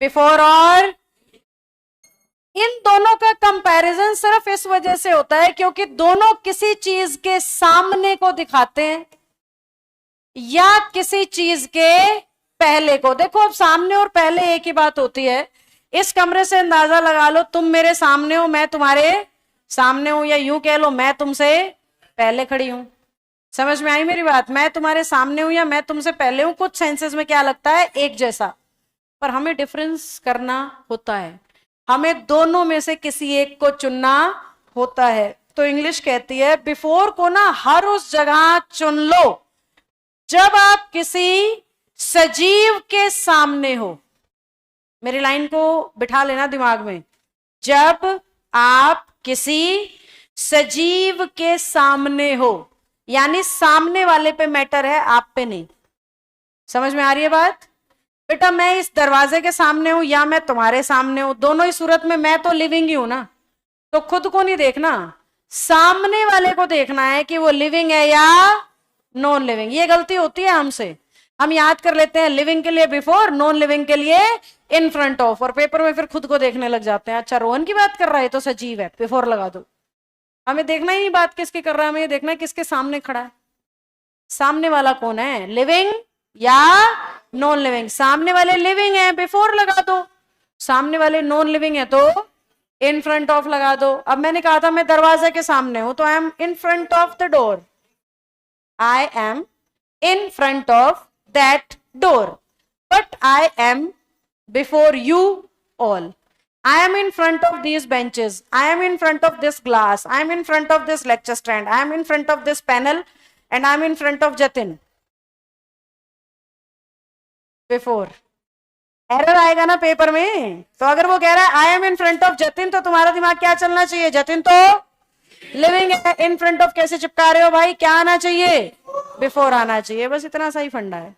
Before और इन दोनों का कंपैरिजन सिर्फ इस वजह से होता है क्योंकि दोनों किसी चीज के सामने को दिखाते हैं या किसी चीज के पहले को। देखो अब सामने और पहले एक ही बात होती है। इस कमरे से अंदाजा लगा लो, तुम मेरे सामने हो, मैं तुम्हारे सामने हूं, या यूं कह लो मैं तुमसे पहले खड़ी हूं। समझ में आई मेरी बात? मैं तुम्हारे सामने हूं या मैं तुमसे पहले हूं, कुछ सेंसेस में क्या लगता है एक जैसा, पर हमें डिफरेंस करना होता है। हमें दोनों में से किसी एक को चुनना होता है। तो इंग्लिश कहती है बिफोर को ना हर उस जगह चुन लो जब आप किसी सजीव के सामने हो। मेरी लाइन को बिठा लेना दिमाग में। जब आप किसी सजीव के सामने हो, यानी सामने वाले पे मैटर है, आप पे नहीं। समझ में आ रही है बात? बेटा मैं इस दरवाजे के सामने हूं या मैं तुम्हारे सामने हूं, दोनों ही सूरत में मैं तो लिविंग ही हूं ना। तो खुद को नहीं देखना, सामने वाले को देखना है कि वो लिविंग है या नॉन लिविंग। ये गलती होती है हमसे। हम याद कर लेते हैं लिविंग के लिए बिफोर, नॉन लिविंग के लिए इन फ्रंट ऑफ, और पेपर में फिर खुद को देखने लग जाते हैं। अच्छा रोहन की बात कर रहा है तो सजीव है, बिफोर लगा दो। हमें देखना ही नहीं बात किसकी कर रहा है, हमें ये देखना है किसके सामने खड़ा है। सामने वाला कौन है, लिविंग या नॉन लिविंग? सामने वाले लिविंग है, बिफोर लगा दो। सामने वाले नॉन लिविंग है तो इन फ्रंट ऑफ लगा दो। अब मैंने कहा था मैं दरवाजे के सामने हूं, तो I am in front of the door. I am in front of that door, but I am before you all. I am in front of these benches. I am in front of this glass. I am in front of this lecture stand. I am in front of this panel, and I am in front of Jatin. Before. Error आएगा ना paper में, तो अगर वो कह रहा है I am in front of Jatin, तो तुम्हारा दिमाग क्या चलना चाहिए, जतिन तो लिविंग है, इन फ्रंट ऑफ कैसे चिपका रहे हो भाई, क्या आना चाहिए, बिफोर आना चाहिए। बस इतना सा ही फंडा है।